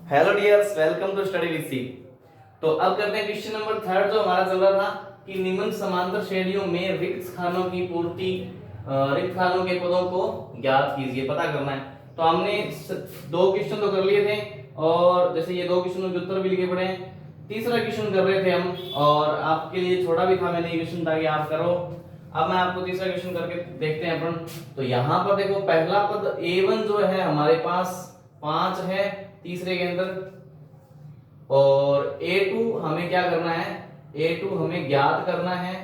Hello dears, welcome to study with C. तो अब करते हैं क्वेश्चन नंबर थर्ड, जो हमारा चल रहा था कि निम्न समांतर श्रेणियों में रिक्त खानों की पूर्ति, रिक्त खानों के पदों को ज्ञात कीजिए, पता करना है। तो हमने दो क्वेश्चन तो कर लिए थे, और जैसे ये दो क्वेश्चनों के उत्तर भी लिखे पड़े हैं। तीसरा क्वेश्चन कर रहे थे हम, और आपके लिए छोड़ा भी था मैंने क्वेश्चन ताकि आप करो। अब मैं आपको तीसरा क्वेश्चन करके देखते हैं अपन। तो यहाँ पर देखो, पहला पद A1 जो है हमारे पास 5 है तीसरे के अंदर, और A2 हमें क्या करना है, A2 हमें ज्ञात करना है,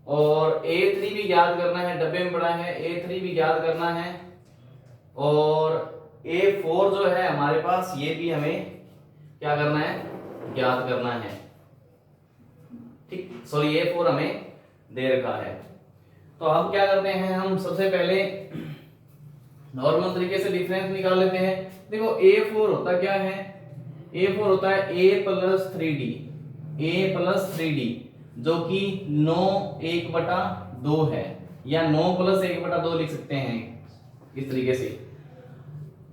और A3 भी ज्ञात करना है, डब्बे में पड़ा है, A3 भी ज्ञात करना है, और A4 जो है हमारे पास, ये भी हमें क्या करना है, ज्ञात करना है। ठीक, सॉरी, A4 हमें दे रखा है। तो अब क्या करते हैं, हम सबसे पहले नॉर्मल तरीके से डिफरेंस निकाल लेते हैं। देखो, A4 होता क्या है, A4 होता है A plus 3D, A plus 3D, जो कि 9 1/2 है, या 9 प्लस 1/2 लिख सकते हैं इस तरीके से।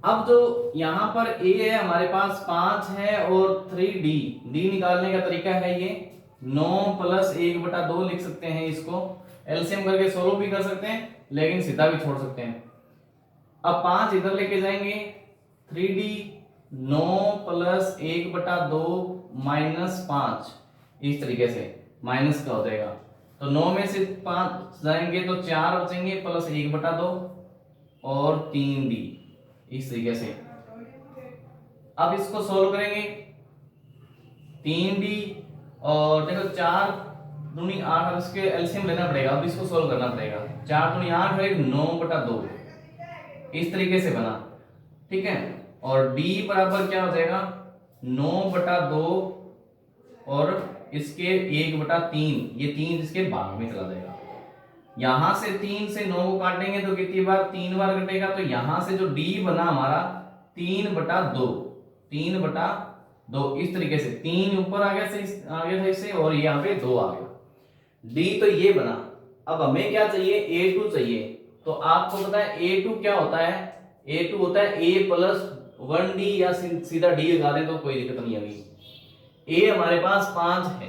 अब जो यहाँ पर A है हमारे पास 5 है, और 3D, D निकालने का तरीका है ये 9 प्लस 1/2 लिख सकते हैं। इसको एलसीएम करके सोल्व भी कर सकते हैं, लेकिन सीधा भी छोड़ सकते हैं। अब 5 इधर लेके जाएंगे, 3D 9 प्लस 1/2 माइनस 5, इस तरीके से माइनस का हो जाएगा। तो 9 में से 5 जाएंगे तो 4 बचेंगे, प्लस 1/2 और 3D, इस तरीके से। अब इसको सोल्व करेंगे, 3D और देखो 4 दूनी 8, अब इसके एलसीएम लेना पड़ेगा। अब इसको सोल्व करना पड़ेगा, 4 दूनी 8 है 9/2, इस तरीके से बना। ठीक है, और D बराबर क्या हो जाएगा, 9/2 और इसके 1/3, ये 3 इसके भाग में चला जाएगा। यहां से 3 से 9 को काटेंगे तो कितनी बार, 3 बार कटेगा। तो यहां से जो D बना हमारा 3/2, 3/2, इस तरीके से 3 ऊपर आ गया से आगे था इससे, और यहाँ पे 2 आ गया। D तो ये बना। अब हमें क्या चाहिए, A2 चाहिए। तो आपको पता है A2 क्या होता है, A2 होता है A प्लस 1D, या सीधा D लगा दे तो कोई दिक्कत नहीं होगी। A हमारे पास 5 है,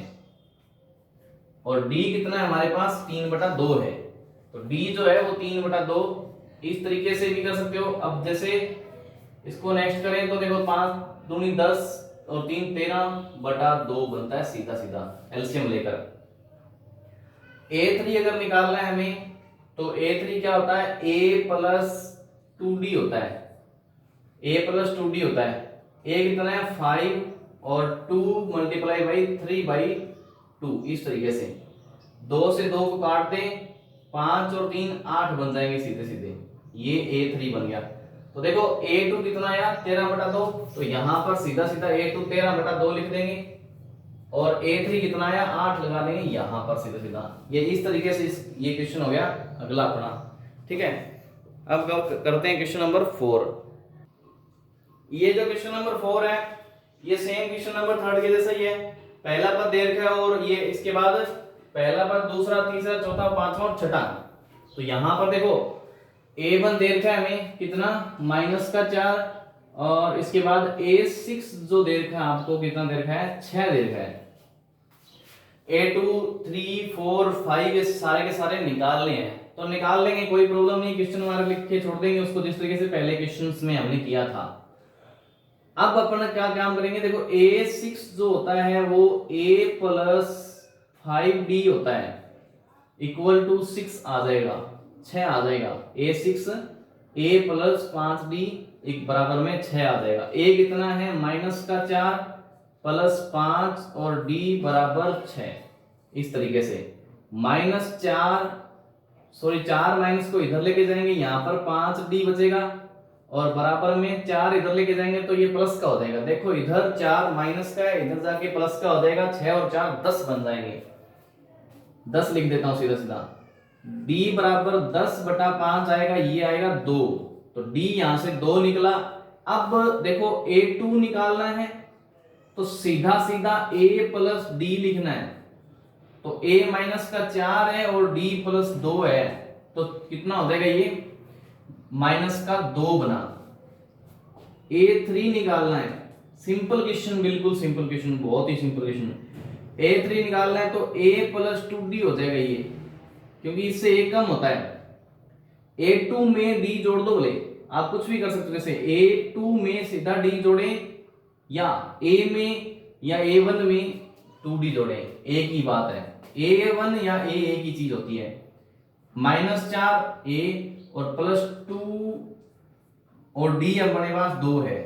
और D कितना है हमारे पास, 3/2 है। तो D जो है वो 3/2, इस तरीके से भी कर सकते हो। अब जैसे इसको नेक्स्ट करें तो देखो, 5 दूनी 10 और 3 13/2 बनता है, सीधा सीधा एलसीएम लेकर। A3 अगर निकालना है हमें, तो A3 क्या होता है, A प्लस 2D होता है, A प्लस 2D होता है। A कितना है 5, और 2 मल्टीप्लाई बाई 3/2, इस तरीके से 2 से 2 को काट दें, 5 और 3 8 बन जाएंगे सीधे सीधे, ये A3 बन गया। तो देखो A2 कितना आया, 13/2, तो यहां पर सीधा सीधा A2 13/2 लिख देंगे, और A3 कितना आया, 8 लगा देंगे यहां पर सीधा सीधा। ये इस तरीके से ये क्वेश्चन हो गया अगला अपना। ठीक है, अब करते हैं क्वेश्चन नंबर 4। ये जो क्वेश्चन नंबर 4 है, ये सेम क्वेश्चन नंबर 3 के जैसा ही है। पहला पद दे रखा है, और ये इसके बाद पहला पद, दूसरा, तीसरा, चौथा, पांचवा और छठा। तो यहां पर देखो A1 दे रखा है हमें कितना, -4, और इसके बाद A6 जो दे रखा है आपको, कितना दे रखा है, 6 दे रखा है। A2 3 4 5 ये सारे के सारे निकालने हैं, तो निकाल लेंगे, कोई प्रॉब्लम नहीं। क्वेश्चन हमारा लिख के छोड़ देंगे उसको, जिस तरीके से पहले क्वेश्चंस में हमने किया था। अब अपन क्या काम करेंगे, देखो A6 जो होता है वो A प्लस 5D होता है, इक्वल टू 6 आ जाएगा, 6 आ जाएगा। A6 A प्लस 5D एक बराबर में 6 आ जाएगा। A कितना है, -4 प्लस 5 और D बराबर 6, इस तरीके से। -4, सॉरी 4 माइनस को इधर लेके जाएंगे, यहां पर 5D बचेगा, और बराबर में 4 इधर लेके जाएंगे तो ये प्लस का हो जाएगा। देखो इधर 4 माइनस का है, इधर जाके प्लस का हो जाएगा, 6 और 4 10 बन जाएंगे। 10 लिख देता हूं सीधा सीधा। D बराबर 10/5 आएगा, ये आएगा 2, तो D यहां से 2 निकला। अब देखो A2 निकालना है, तो सीधा सीधा A प्लस D लिखना है। तो A माइनस का 4 है और D प्लस 2 है, तो कितना हो जाएगा, ये -2 बना। A3 निकालना है, सिंपल क्वेश्चन, बिल्कुल सिंपल क्वेश्चन, बहुत ही सिंपल क्वेश्चन। A3 निकालना है तो A प्लस 2D हो जाएगा ये, क्योंकि इससे A कम होता है। A2 में D जोड़ दो, बोले आप कुछ भी कर सकते हो, जैसे A2 में सीधा D जोड़े या A में या A1 में 2D जोड़े, एक ही बात है। A1 या A एक ही चीज होती है। -4 A और +2 और D अपने पास 2 है।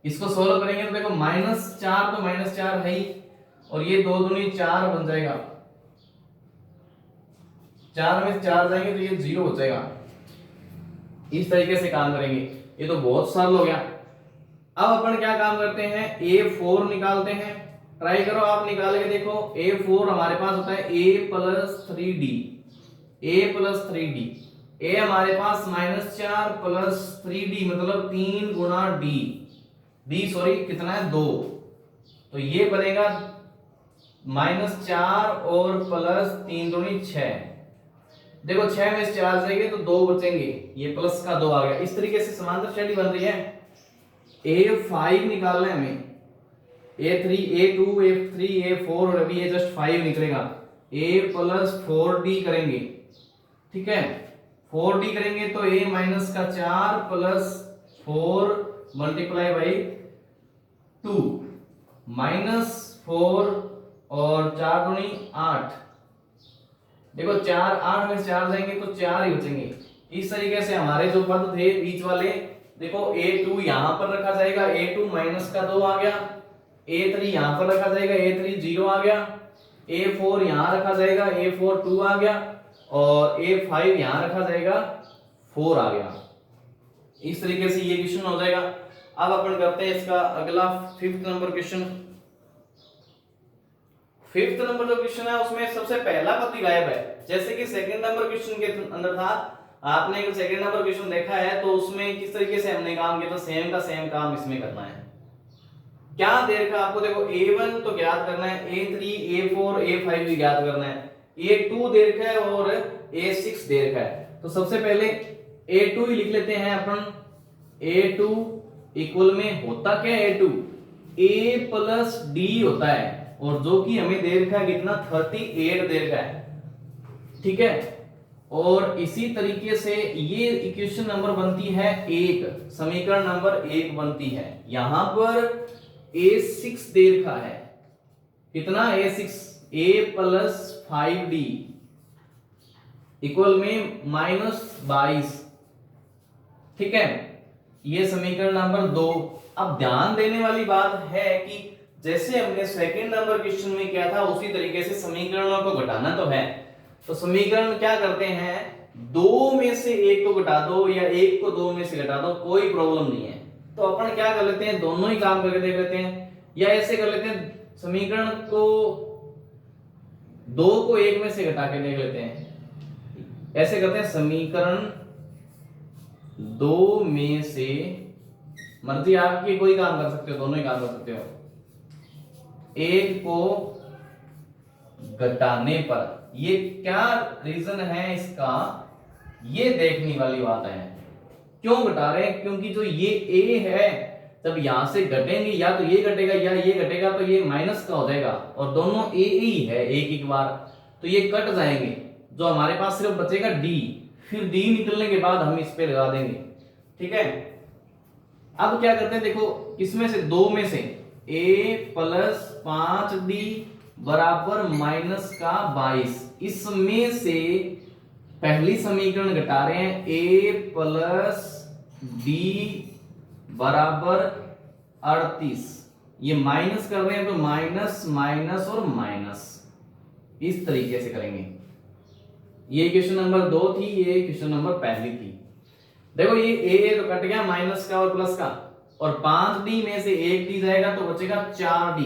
इसको सोल्व करेंगे तो देखो -4 तो -4 है ही, और ये 2 दूनी 4 बन जाएगा, 4 में 4 जाएंगे तो ये 0 हो जाएगा। इस तरीके से काम करेंगे। ये तो बहुत सरल हो गया। अब अपन क्या काम करते हैं, A4 निकालते हैं। ट्राई करो आप निकाल के देखो। A4 हमारे पास होता है A plus 3D, A plus 3D। A हमारे पास -4 प्लस 3D मतलब 3 गुना D सॉरी कितना है 2, तो ये बनेगा -4 और प्लस 3 दूनी 6। देखो 6 में से 4 जाएंगे तो 2 बचेंगे, ये प्लस का 2 आ गया। इस तरीके से समांतर श्रेणी बन रही है। A5 निकालना है हमें, A3 A2 A3 A4 और अभी ये जस्ट 5 निकलेगा। A प्लस 4D करेंगे, ठीक है, 4D करेंगे तो A माइनस का 4 प्लस 4 मल्टीप्लाई बाई 2 -4 और 4 दूनी 8। देखो 4 8 में 4 जाएंगे तो 4 ही बचेंगे। इस तरीके से हमारे जो पद थे बीच वाले, देखो A2 यहां पर रखा जाएगा, A2 माइनस का 2 आ गया। A3 यहां पर रखा जाएगा, A3 0 आ गया। A4 यहां रखा जाएगा, A4 2 आ गया। और A5 यहां रखा जाएगा, 4 आ गया। इस तरीके से ये क्वेश्चन हो जाएगा। अब अपन करते हैं इसका अगला 5th number question. 5th number जो क्वेश्चन है उसमें सबसे पहला पद ही गायब है। जैसे कि 2nd नंबर क्वेश्चन के अंदर था, आपने 2nd नंबर क्वेश्चन देखा है तो उसमें किस तरीके से हमने काम किया था, सेम का सेम काम इसमें करना है। क्या दे रखा आपको, देखो A1 तो ज्ञात करना है, A3 A4 A5 भी ज्ञात करना है, A2 दे रखा है और A6 दे रखा है। तो सबसे पहले A2 ही लिख लेते हैं अपन। A2 इक्वल में होता क्या है, A2 A प्लस D होता है, और जो कि हमें दे रखा है कितना 38 दे रखा है, ठीक है। और इसी तरीके से ये इक्वेशन नंबर बनती है 1, समीकरण नंबर 1 बनती है। यहां पर A6 दे रखा है, कितना A6 A plus 5D equal में -22, ठीक है। ये समीकरण नंबर 2। अब ध्यान देने वाली बात है कि जैसे हमने 2nd नंबर क्वेश्चन में किया था उसी तरीके से समीकरणों को घटाना तो है। तो समीकरण क्या करते हैं, 2 में से 1 को घटा दो या 1 को 2 में से घटा दो, कोई प्रॉब्लम नहीं है। तो अपन क्या कर लेते हैं, दोनों ही काम करके देख लेते हैं, या ऐसे कर लेते हैं, समीकरण को 2 को 1 में से घटा के देख लेते हैं। ऐसे करते हैं, समीकरण 2 में से, मर्जी आपकी, कोई काम कर सकते हो, दोनों ही काम कर सकते हो। 1 को घटाने पर ये क्या रीजन है इसका, ये देखने वाली बात है। क्यों घटा रहे हैं, क्योंकि जो ये A है जब यहां से घटेंगे, या तो ये घटेगा या ये घटेगा, तो ये माइनस का हो जाएगा, और दोनों A ही है एक एक बार, तो ये कट जाएंगे। जो हमारे पास सिर्फ बचेगा D, फिर D निकलने के बाद हम इस पे लगा देंगे, ठीक है। अब क्या करते हैं, देखो किसमें से, 2 में से A प्लस 5D बराबर -22, इसमें से पहली समीकरण घटा रहे हैं, A प्लस D बराबर 38, ये माइनस कर रहे हैं तो माइनस माइनस और माइनस, इस तरीके से करेंगे। ये क्वेश्चन नंबर 2 थी, ये क्वेश्चन नंबर पहली थी। देखो ये A तो कट गया माइनस का और प्लस का, और 5D में से 1D जाएगा तो बचेगा 4D,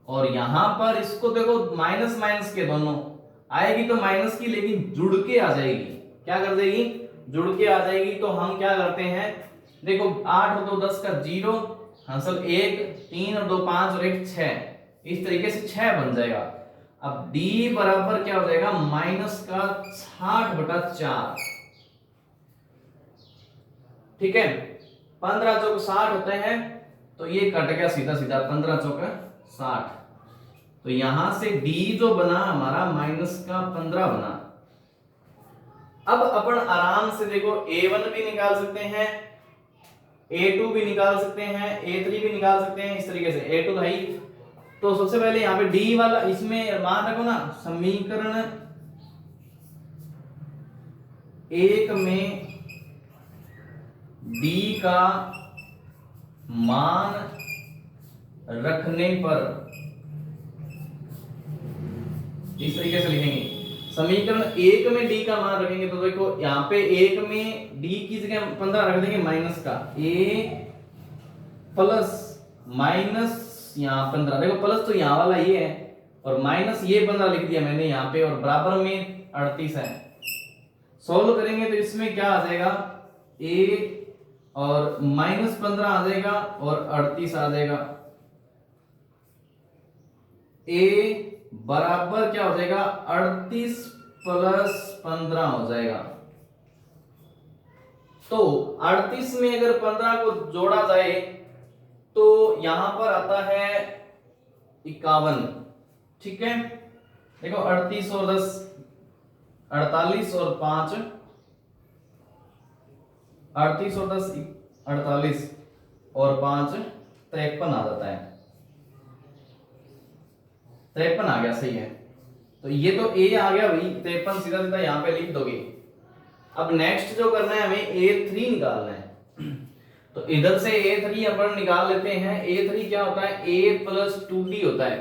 और यहां पर इसको देखो माइनस माइनस के दोनों आएगी तो माइनस की, लेकिन जुड़ के आ जाएगी, क्या कर देगी, जुड़ के आ जाएगी। तो हम क्या करते हैं, देखो 8 और 2 10 का 0, हासिल 1, 3 और 2 5 और 1 6, इस तरीके से 6 बन जाएगा। अब D बराबर क्या हो जाएगा, माइनस का 60/4, ठीक है। 15 जो 60 होते हैं, तो ये कट गया सीधा सीधा, 15 चौका 60। तो यहां से डी जो बना हमारा -15 बना। अब अपन आराम से देखो A1 भी निकाल सकते हैं, A2 भी निकाल सकते हैं, A3 भी निकाल सकते हैं, इस तरीके से A2 है। तो सबसे पहले यहाँ पे डी वाला इसमें मान रखो ना, समीकरण 1 में डी का मान रखने पर इस तरीके से लिखेंगे। समीकरण 1 में डी का मान रखेंगे तो देखो यहाँ पे 1 में डी की जगह 15 रख देंगे माइनस का, ए प्लस माइनस यहाँ 15, देखो प्लस तो यहाँ वाला ये है और माइनस ये 15 लिख दिया मैंने यहाँ पे, और बराबर में 38 है। सोल्व करेंगे तो इसमें क्या आ जाएगा, ए और -15 आ जाएगा और 38 आ जाएगा। ए बराबर क्या हो जाएगा, 38 प्लस 15 हो जाएगा। तो 38 में अगर 15 को जोड़ा जाए तो यहां पर आता है 51। ठीक है, देखो 38 और 10 48 और 5 38 और 10 48 और 5 53 आ जाता है। 53 आ गया, सही है। तो ये तो ए आ गया भाई, 53 सीधा सीधा यहाँ पे लिख दोगे। अब नेक्स्ट जो करना है हमें A3 निकालना है। तो इधर से A3 अपन निकाल लेते हैं। A3 क्या होता है, A प्लस 2D होता है।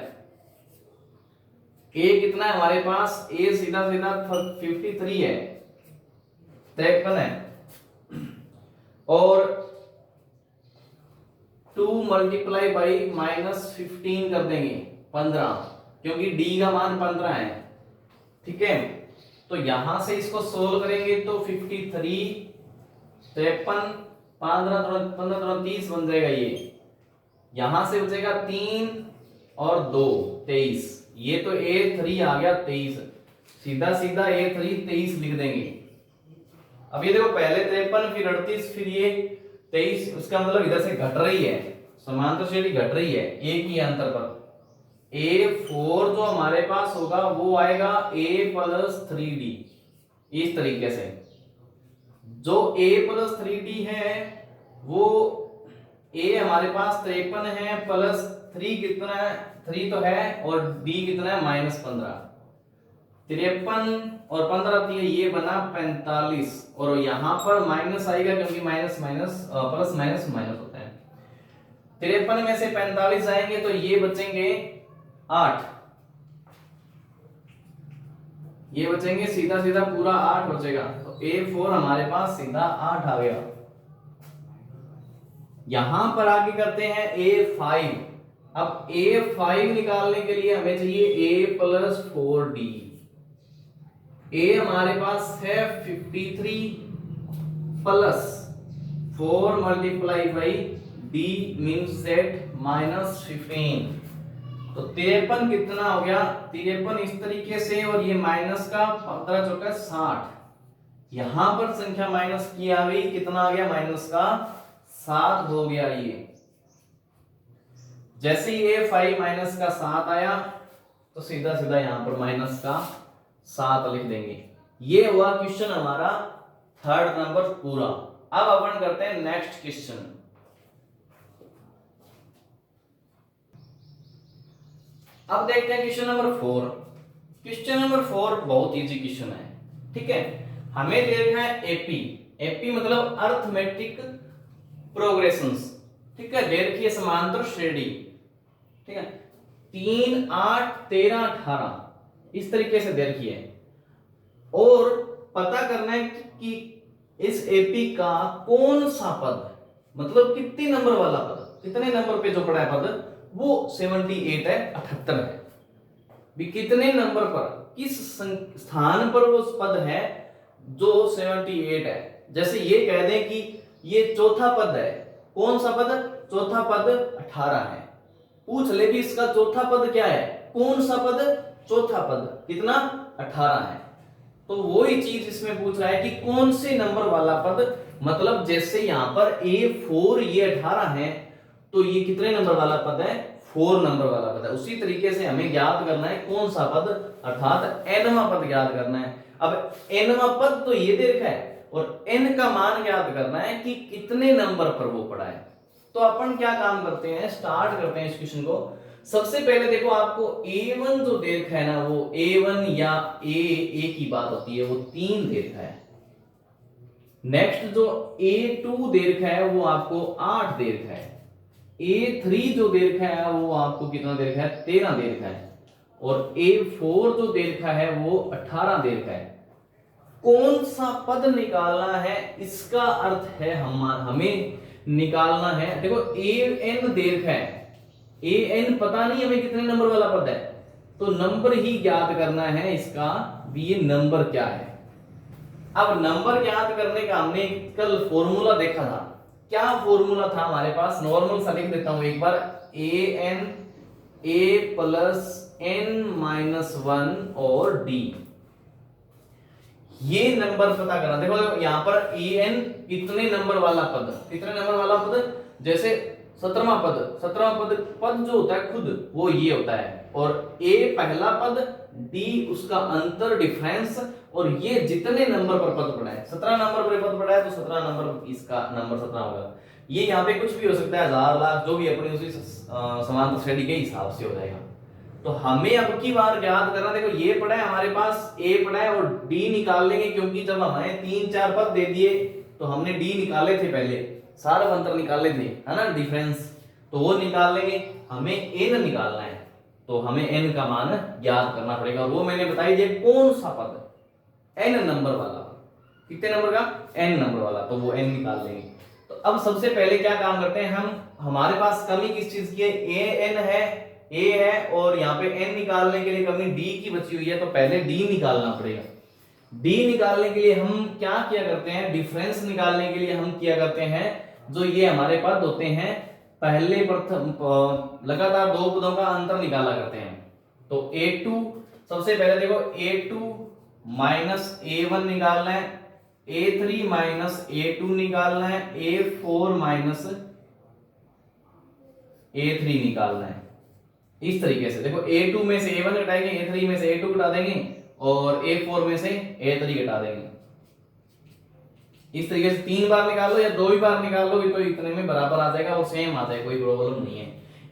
A कितना है हमारे पास, A सीधा सीधा 53 है, 53 है, और 2 मल्टीप्लाई बाई -15 कर देंगे 15, क्योंकि D का मान 15 है। ठीक है, तो यहां से इसको सोल्व करेंगे तो 53 53 15 30 बन जाएगा। ये यहां से बचेगा 3 और 2 23। ये तो A3 आ गया 23, सीधा सीधा A3 23 लिख देंगे। अब ये देखो पहले 53 फिर 38 फिर ये 23, उसका मतलब इधर से घट रही है, समांतर श्रेणी घट रही है एक ही अंतर पर। A4 जो हमारे पास होगा वो आएगा A प्लस 3D, इस तरीके से। जो A प्लस 3D है वो A हमारे पास 53 है, प्लस 3 कितना है, 3 तो है, और D कितना है -15। 53 और 15 थी, ये बना 45, और यहाँ पर माइनस आएगा क्योंकि minus minus plus minus minus होता है। 53 में से 45 आएंगे तो ये बचेंगे 8, ये बचेंगे सीधा सीधा पूरा 8 बचेगा। तो A4 हमारे पास सीधा 8 आ गया। यहां पर आगे करते हैं A5। अब A5 निकालने के लिए हमें चाहिए A प्लस 4D। A हमारे पास है 53 plus 4 multiply by D means that -15। तो 53 कितना हो गया, 53 इस तरीके से, और ये माइनस का 15 चौका 60। यहां पर संख्या माइनस की आ गई, कितना आ गया, माइनस का 7 हो गया। ये जैसे ही A5 माइनस का 7 आया तो सीधा सीधा यहां पर माइनस का 7 लिख देंगे। ये हुआ क्वेश्चन हमारा 3rd नंबर पूरा। अब अपन करते हैं नेक्स्ट क्वेश्चन। अब देखते हैं क्वेश्चन नंबर 4। क्वेश्चन नंबर 4 बहुत इजी क्वेश्चन है। ठीक है, हमें देखना है एपी। एपी मतलब अर्थमेटिक प्रोग्रेशंस। ठीक है, दे रखी है समांतर श्रेणी। ठीक है, 3 8 13 18 इस तरीके से दे रखी है, और पता करना है कि इस एपी का कौन सा पद, मतलब कितने नंबर वाला पद, कितने नंबर पे जो पड़ा है पद वो 78 है, 78 है। भी कितने नंबर पर, किस स्थान पर वो पद है जो 78 है। जैसे ये कह दें कि ये चौथा पद है, कौन सा पद, चौथा पद 18 है। पूछ ले भी इसका चौथा पद क्या है, कौन सा पद, चौथा पद कितना, 18 है। तो वो ही चीज इसमें पूछ रहा है कि कौन से नंबर वाला पद, मतलब जैसे यहां पर A4 ये 18 है, तो ये कितने नंबर वाला पद है, 4 नंबर वाला पद है। उसी तरीके से हमें ज्ञात करना है कौन सा पद, अर्थात nवां पद ज्ञात करना है। अब nवां पद तो ये दे रखा है और n का मान ज्ञात करना है कि कितने नंबर पर वो पड़ा है। तो अपन क्या काम करते हैं, स्टार्ट करते हैं इस क्वेश्चन को। सबसे पहले देखो आपको a1 जो दे रखा है ना, वो a1 या a की बात होती है, वो 3 दे रखा है। नेक्स्ट जो a2 दे रखा है वो आपको 8 दे रखा है। a3 जो दे रखा है वो आपको कितना दे रखा है, 13 दे रखा है। और a4 जो दे रखा है वो 18 दे रखा है। कौन सा पद निकालना है, इसका अर्थ है हमें निकालना है। देखो an दे रखा है, an पता नहीं हमें कितने नंबर वाला पद है, तो नंबर ही ज्ञात करना है इसका भी, ये नंबर क्या है। अब नंबर ज्ञात करने का हमने कल फॉर्मूला देखा था। क्या फॉर्मूला था हमारे पास, नॉर्मल सा लिख देता हूं एक बार, an a प्लस n-1 और d, ये नंबर पता करना। देखो यहां पर an कितने नंबर वाला पद, कितने नंबर वाला पद, जैसे 17वां पद जो होता है खुद वो ये होता है, और a पहला पद, d उसका अंतर डिफरेंस, और ये जितने नंबर पर पद पड़ा है, 17 नंबर पर पद पड़ा है तो 17 नंबर, इसका नंबर 17 होगा। ये यहाँ पे कुछ भी हो सकता है, 1000 लाख जो भी अपनी उसी समांतर श्रेणी के हिसाब से हो जाएगा। तो हमें अब की बार ज्ञात करना, देखो ये पड़ा है हमारे पास, a पड़ा है और d निकाल लेंगे, क्योंकि जब हमें 3-4 पद दे दिए तो हमने d निकाले थे पहले, सारा अंतर निकाले थे, है ना, डिफरेंस, तो वो निकाल लेंगे। हमें n निकालना है, तो हमें n का मान ज्ञात करना पड़ेगा, और वो मैंने बताई दिया कौन सा पद, n नंबर वाला, कितने नंबर का, n नंबर वाला, तो वो n निकाल लेंगे। तो अब सबसे पहले क्या काम करते हैं हम, हमारे पास कमी किस चीज की है, an है, a है, और यहाँ पे n निकालने के लिए कमी d की बची हुई है, तो पहले d निकालना पड़ेगा। d निकालने के लिए हम क्या किया करते हैं, डिफरेंस निकालने के लिए हम किया करते हैं, जो ये हमारे पद होते हैं, पहले प्रथम लगातार 2 पदों का अंतर निकाला करते हैं। तो a2, सबसे पहले देखो a2 माइनस a1 निकालना है, a3 माइनस a2 निकालना है, a4 माइनस a3 निकालना है। इस तरीके से देखो a2 में से a1 घटाएंगे, a3 में से a2 घटा देंगे, और a4 में से a3 घटा देंगे। इस तरीके से 3 बार निकाल लो या 2 ही बार निकाल लो, तो इतने में बराबर आ जाएगा, वो सेम आ जाएगा, कोई प्रॉब्लम नहीं है।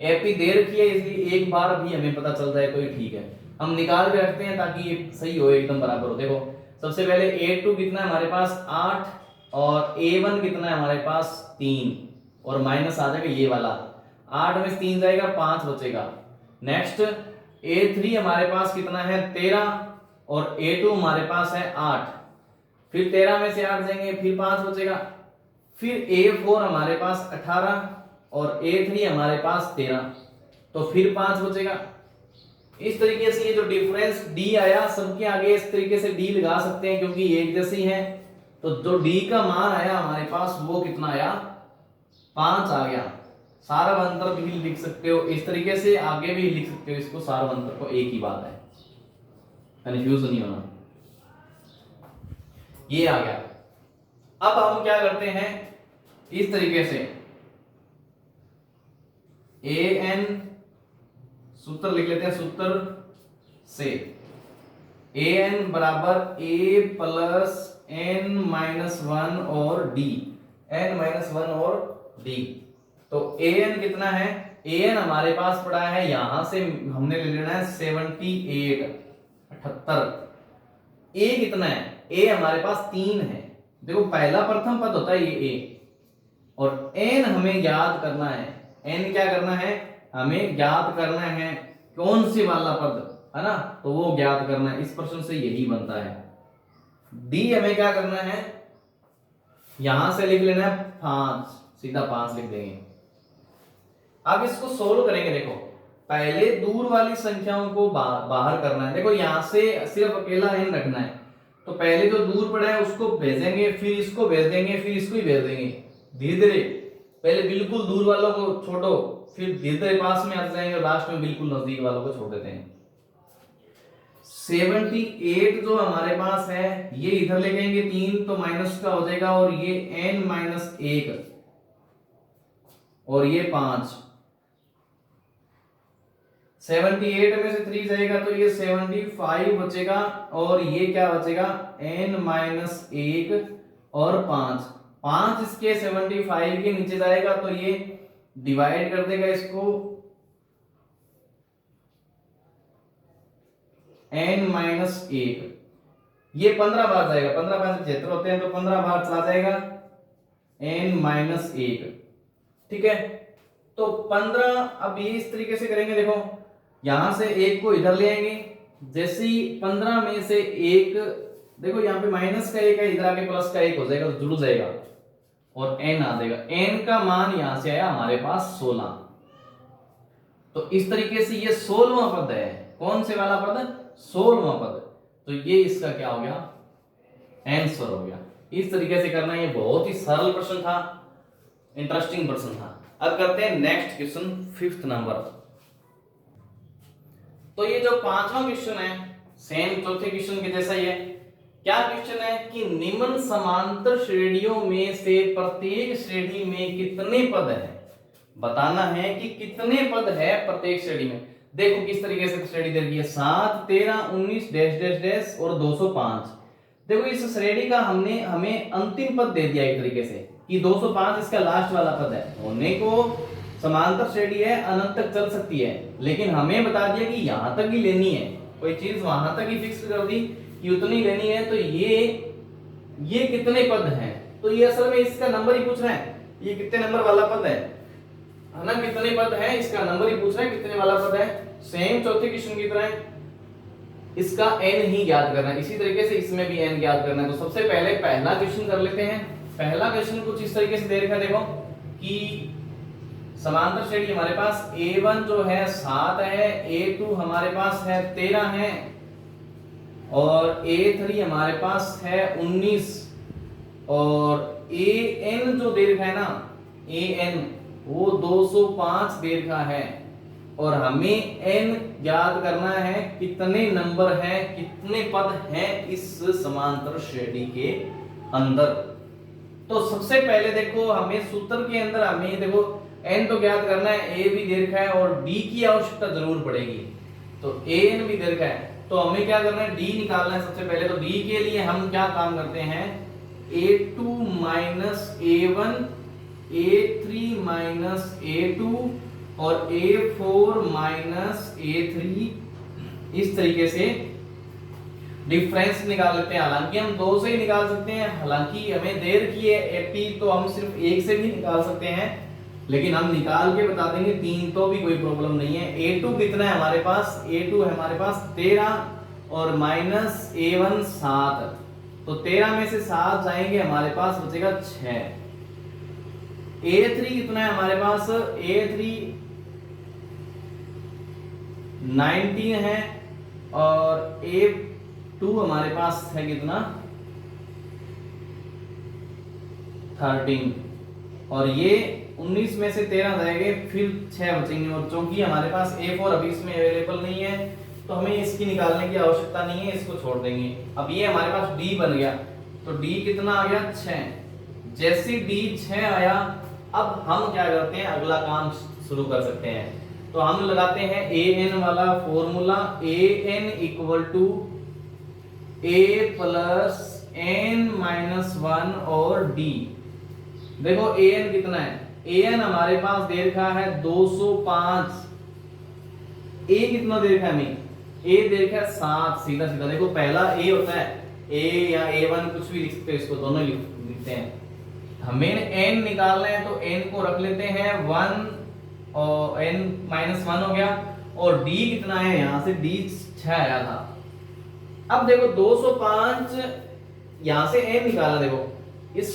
एपी दे रखी है इसलिए एक बार भी हमें पता चल जाए तो ठीक है, हम निकाल के रखते हैं ताकि ये सही हो, एकदम बराबर हो। देखो सबसे पहले a2 कितना है हमारे पास 8, और a1 कितना है हमारे पास 3, और माइनस आ जाएगा ये वाला, 8 में से 3 जाएगा 5 बचेगा। नेक्स्ट a3 हमारे पास कितना है 13, और a2 हमारे पास है 8, फिर 13 में से 8 जाएंगे, फिर 5 बचेगा, फिर a4 हमारे पास 18, और a3 हमारे पास 13, तो फिर 5 बचेगा। इस तरीके से ये जो डिफरेंस d आया, सबके आगे इस तरीके से d लगा सकते हैं क्योंकि एक जैसी है, तो जो d का मान आया हमारे पास वो कितना आया, 5 आ गया। सारवंतर भी लिख सकते हो इस तरीके से, आगे भी लिख सकते हो इसको, सारवंतर को, एक ही बात है, कंफ्यूज नहीं होना। ये आ गया। अब हम क्या करते हैं, इस तरीके से an सूत्र लिख लेते हैं, सूत्र से an बराबर a प्लस n-1 और d, n-1 और d। तो an कितना है, an हमारे पास पड़ा है, यहां से हमने ले लेना है 78, 78। a कितना है, a हमारे पास 3 है, देखो पहला प्रथम पद होता है ये a, और n हमें ज्ञात करना है, n क्या करना है, हमें ज्ञात करना है कौन सी वाला पद, है ना, तो वो ज्ञात करना है। इस प्रश्न से यही बनता है। d हमें क्या करना है, यहां से लिख लेना है 5, सीधा 5 लिख देंगे। अब इसको सोल्व करेंगे, देखो पहले दूर वाली संख्याओं को बाहर करना है। देखो यहां से सिर्फ अकेला n रखना है, तो पहले जो दूर पड़ा है उसको भेजेंगे, फिर इसको भेज देंगे, फिर इसको ही भेज देंगे धीरे धीरे। पहले बिल्कुल दूर वालों को छोड़ो, फिर धीरे धीरे पास में आते जाएंगे, और लास्ट में बिल्कुल नजदीक वालों को छोड़ देते हैं। 78 जो हमारे पास है, ये इधर ले जाएंगे 3, तो माइनस का हो जाएगा, और ये n-1, और ये 5, 78 में से 3 जाएगा तो ये 75 बचेगा, और ये क्या बचेगा n-1 और 5 इसके 75 के नीचे जाएगा तो ये डिवाइड कर देगा इसको n-1, ये 15 बार जाएगा, 15 बार से 76 होते हैं तो 15 बार चला जाएगा n-1, ठीक है। तो 15, अब ये इस तरीके से करेंगे, देखो यहां से 1 को इधर ले आएंगे, जैसे ही 15 में से 1, देखो यहाँ पे माइनस का 1 है, इधर आके प्लस का 1 हो जाएगा तो जुड़ जाएगा और n आ जाएगा। n का मान यहां से आया हमारे पास 16। तो इस तरीके से ये 16वां पद है। कौन से वाला पद? 16वां पद। तो ये इसका क्या हो गया? आंसर हो गया। इस तरीके से करना, ये बहुत ही सरल प्रश्न था, इंटरेस्टिंग प्रश्न था। अब करते हैं नेक्स्ट क्वेश्चन, 5th नंबर। तो ये जो 5वां क्वेश्चन है सेम चौथे क्वेश्चन के जैसा ही है। क्या क्वेश्चन है कि निम्न समांतर श्रेणियों में से प्रत्येक श्रेणी में कितने पद हैं? बताना है कि कितने पद है प्रत्येक श्रेणी में। देखो किस तरीके से श्रेणी दे दी है, 7, 13, 19 डैश डैश डैश और 205। देखो इस श्रेणी का हमें अंतिम पद दे दिया एक तरीके से कि 205 इसका लास्ट वाला पद है। होने को समांतर श्रेणी है, अनंत तक चल सकती है, लेकिन हमें बता दिया कि यहां तक ही लेनी है, कोई चीज वहां तक ही फिक्स कर दी कि उतनी लेनी है। तो ये कितने पद हैं? तो ये असल में इसका नंबर ही पूछ रहा है, ये कितने नंबर वाला पद है ना, कितने पद है इसका नंबर ही पूछ रहा है, कितने वाला पद है। सेम चौथे क्वेश्चन की तरह इसका n ही ज्ञात करना है, इसी तरीके से इसमें भी n ज्ञात करना है। तो सबसे पहले पहला क्वेश्चन कर लेते हैं। पहला क्वेश्चन कुछ इस तरीके से दे रखा है, देखो कि समांतर श्रेणी हमारे पास A1 जो है 7 है, A2 हमारे पास है 13 है, और A3 हमारे पास है 19, और AN जो दे रखा है ना, AN वो 205 दे रखा है, और हमें n ज्ञात करना है कितने नंबर हैं, कितने पद हैं इस समांतर श्रेणी के अंदर। तो सबसे पहले देखो हमें सूत्र के अंदर हमें देखो n तो ज्ञात करना है, a भी दे रखा है और d की आवश्यकता जरूर पड़ेगी। तो an भी दे रखा है, तो हमें क्या करना है, d निकालना है सबसे पहले। तो d के लिए हम क्या काम करते हैं, a2 minus a1, a3 minus a2 और a4 माइनस a3, इस तरीके से डिफरेंस निकाल लेते हैं। हालांकि हम 2 से ही निकाल सकते हैं, हालांकि हमें दे रखी है AP तो हम सिर्फ 1 से भी निकाल सकते हैं, लेकिन हम निकाल के बता देंगे 3 तो भी कोई प्रॉब्लम नहीं है। A2 कितना है हमारे पास, A2 है हमारे पास 13 और माइनस A1 7, तो 13 में से 7 जाएंगे हमारे पास बचेगा 6। A3 कितना है हमारे पास, A3 19 है, और A2 हमारे पास है कितना 13, और ये 19 में से 13 जाएंगे, फिर 6 बचेंगे। और चूंकि हमारे पास A4 अभी इसमें अवेलेबल नहीं है तो हमें इसकी निकालने की आवश्यकता नहीं है, इसको छोड़ देंगे। अब ये हमारे पास D बन गया, तो D कितना आ गया 6। जैसे D 6 आया, अब हम क्या करते हैं, अगला काम शुरू कर सकते हैं। तो हम लगाते हैं AN वाला formula, AN equal to A plus n-1 और D। देखो AN कितना है, AN हमारे पास दे रखा है 205, A कितना दे रखा है हमें, A दे रखा है 7। सीधा सीधा देखो पहला A होता है, A या A1 कुछ भी लिख सकते हैं, इसको दोनों लिखते हैं। हमें n निकालना है तो n को रख लेते हैं 1 और n-1 हो गया, और D कितना है, यहां से D 6 आया था। अब देखो 205 यहां से n निकाला, देखो इस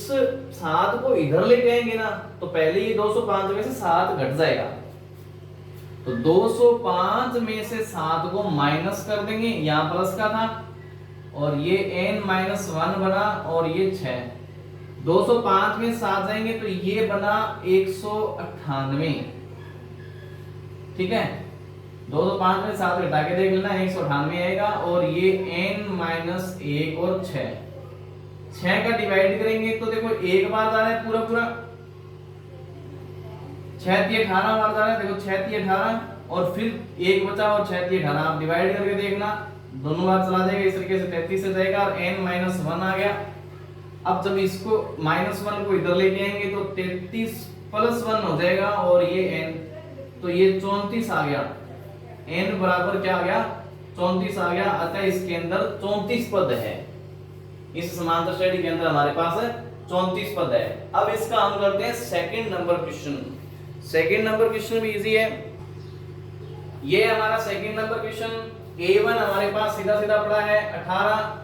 7 को इधर लेके आएंगे ना, तो पहले ये 205 में से 7 घट जाएगा, तो 205 में से 7 को माइनस कर देंगे, यहां प्लस का था, और ये n-1 बना, और ये 6। 205 में 7 जाएंगे तो ये बना 198, ठीक है। 205 में 7 घटा के देख लेना, 198 आएगा, और ये n-1 और 6 का डिवाइड करेंगे तो देखो एक बार आ रहा है पूरा पूरा 6 3 18 बार जा रहा है, देखो 6 3 18 और फिर एक बचा और 6 3 18, आप डिवाइड करके देखना दोनों बार चला जाएगा, इस तरीके से 33 से जाएगा और n-1 आ गया। अब जब इसको -1 को इधर लेके आएंगे तो 33 + 1 हो जाएगा और ये n, तो ये 34 आ गया, n बराबर क्या आ गया 34 आ गया। अतः इसके अंदर 34 पद है, इस समांतर श्रेणी के अंदर हमारे पास 34 पद है। अब इसका हम करते हैं second number question. Second number question भी इजी है, ये हमारा सेकंड नंबर क्वेश्चन। a1 हमारे पास सीधा सीधा पड़ा है 18,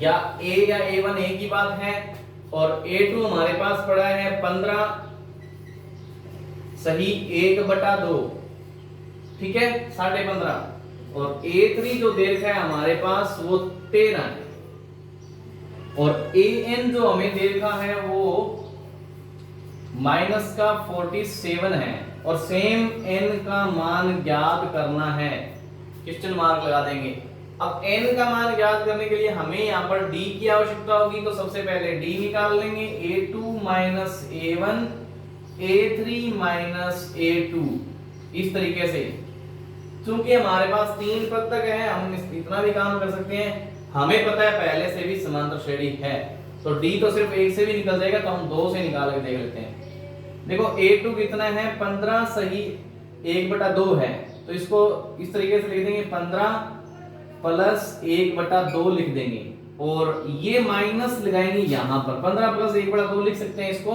या a या a1 एक ही बात है, और a2 हमारे पास पड़ा है 15 सही 1/2, ठीक है 15.5, और a3 जो दे रखा है हमारे पास वो 13 है, और an जो हमें दे रखा है वो -47 है, और सेम n का मान ज्ञात करना है, क्वेश्चन मार्क लगा देंगे। अब n का मान ज्ञात करने के लिए हमें यहाँ पर d की आवश्यकता होगी, तो सबसे पहले d निकाल लेंगे, a2 - a1 a3 - a2, इस तरीके से। चूंकि हमारे पास 3 पद तक है, हम इतना भी काम कर सकते हैं, हमें पता है पहले से भी समांतर श्रेणी है, तो d तो सिर्फ 1 से भी निकल जाएगा, तो हम 2 से निकाल के देख लेते हैं। देखो a2 कितना है 15 सही 1/2 है, तो इसको इस तरीके से लिख देंगे 15 + 1/2 लिख देंगे, और ये माइनस लगाएंगे यहाँ पर 15 + 1/2 लिख सकते हैं इसको,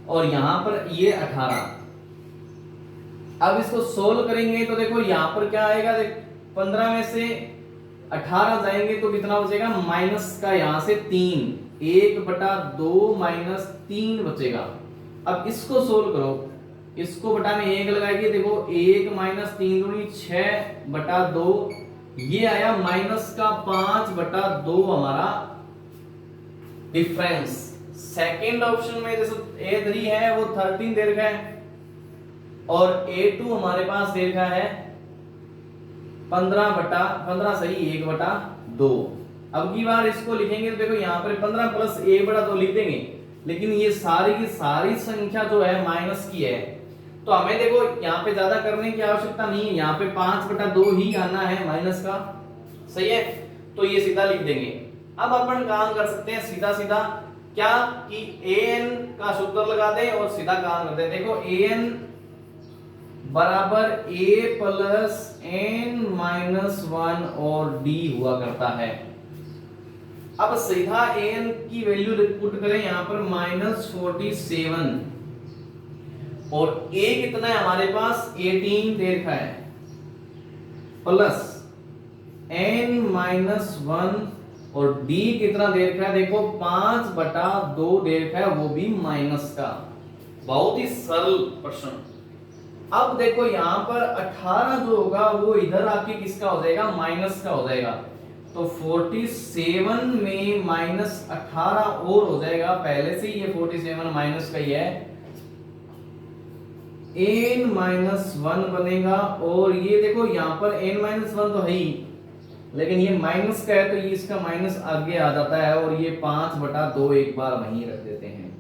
और यहाँ पर ये 18। अब इसको सोल्व करेंगे तो देखो यहाँ पर क्या आएगा, 15 में से 18 जाएंगे तो कितना बचेगा, माइनस का यहाँ से 3, 1/2 - 3 बचेगा। अब इसको सोल्व करो, इसको बटा में 1 लगाएंगे, देखो 1 - 3 दूनी 6/2, ये आया -5/2 हमारा डिफरेंस। सेकंड ऑप्शन में जैसे a3 है वो 13 दे रखा है, और a2 हमारे पास दे रखा है 15 सही 1/2। अब की बार इसको लिखेंगे तो देखो यहाँ पर 15 + 1/2 लिख देंगे, लेकिन ये सारी की सारी संख्या जो है माइनस की है, तो हमें देखो यहाँ पे ज्यादा करने की आवश्यकता नहीं है, यहाँ पे 5/2 ही आना है माइनस का, सही है, तो ये सीधा लिख देंगे। अब अपन काम कर सकते हैं सीधा सीधा क्या कि an का सूत्र लगा दें और सीधा काम करते हैं। देखो an बराबर a + n-1 और d हुआ करता है। अब सीधा an की वैल्यू पुट करें यहाँ पर -47, और a कितना है हमारे पास 18 दे रखा है, प्लस n-1, और d कितना दे रखा है, देखो 5/2 दे रखा है, वो भी माइनस का। बहुत ही सरल प्रश्न। अब देखो यहाँ पर 18 जो होगा वो इधर आके किसका हो जाएगा, माइनस का हो जाएगा, तो 47 में -18 और हो जाएगा, पहले से ये 47 माइनस का ही है, n-1 बनेगा, और ये देखो यहाँ पर n-1 तो है ही, लेकिन ये माइनस का है तो ये इसका माइनस आगे आ जाता है, और ये 5/2 एक बार वहीं रख देते हैं।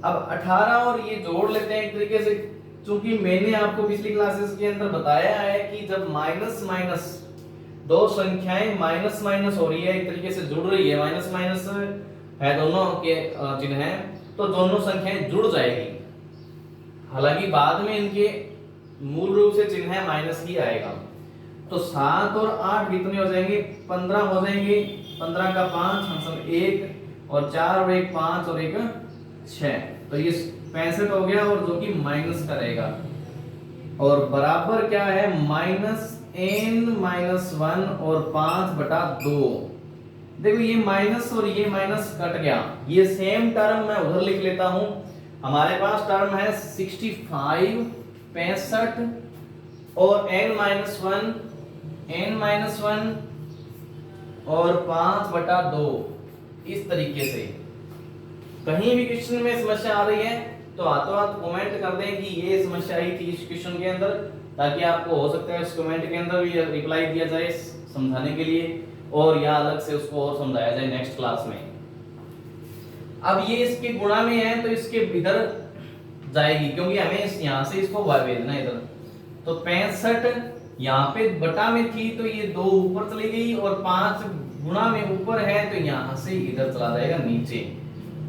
अब 18 और ये जोड़ लेते हैं एक तरीके से, क्योंकि मैंने आपको पिछली क्लासेस के अंदर बताया है कि जब माइनस माइनस दो संख्याएं माइनस माइनस हो रही है, एक तरीके से जुड़ रही है, माइनस माइनस है दोनों के चिन्ह हैं, तो दोनों संख्याएं जुड़ जाएगी। हालांकि बाद में इनके मूल रूप से चिन्ह है माइनस ही आएगा। तो 7 और 8 कितने हो जाएंगे, 15 हो जाएंगे, 15 का 5 हम 1, और 4 और 1 5 और 1 6, तो ये 65 हो गया, और जो कि माइनस का रहेगा, और बराबर क्या है -n-1 और 5/2। देखो ये माइनस और ये माइनस कट गया, ये सेम टर्म मैं उधर लिख लेता हूं। हमारे पास टर्म है 65 और n-1 और 5/2, इस तरीके से। कहीं भी क्वेश्चन में समस्या आ रही है तो हाथों हाथ कमेंट कर दें कि ये समस्या आई थी इस क्वेश्चन के अंदर, ताकि आपको हो सकता है उस कमेंट के अंदर भी रिप्लाई दिया जाए समझाने के लिए, और या अलग से उसको और समझाया जाए नेक्स्ट क्लास में। अब ये इसके गुणा में है तो इसके इधर जाएगी, क्योंकि हमें यहाँ से इसको भेजना है इधर। तो 65 यहाँ पे बटा में थी तो ये 2 ऊपर चली गई, और 5 गुणा में ऊपर है तो यहाँ से इधर चला जाएगा नीचे,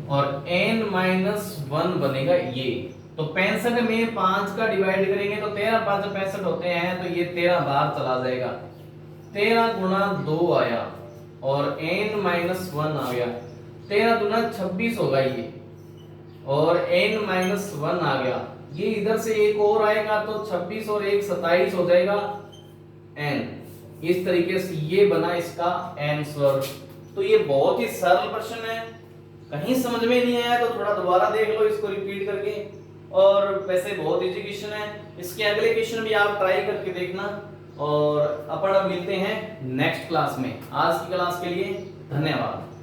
और n-1 बनेगा ये। तो 65 में 5 का डिवाइड करेंगे तो 13 5 65 होते हैं, तो ये 13 बाहर चला जाएगा। 13 गुणा 2 आया और n-1 आ गया। 13 दूना 26 होगा ये, और n-1 आ गया। ये इधर से एक और आएगा तो 26 और 1 27 हो जाएगा n। इस तरीके से ये बना इसका आंसर। तो ये बहुत ही सरल प्रश्न है, कहीं समझ में नहीं आया तो थोड़ा दोबारा देख लो इसको रिपीट करके। और वैसे बहुत इजी क्वेश्चन है, इसके अगले क्वेश्चन भी आप ट्राई करके देखना। और अपन अब मिलते हैं नेक्स्ट क्लास में। आज की क्लास के लिए धन्यवाद।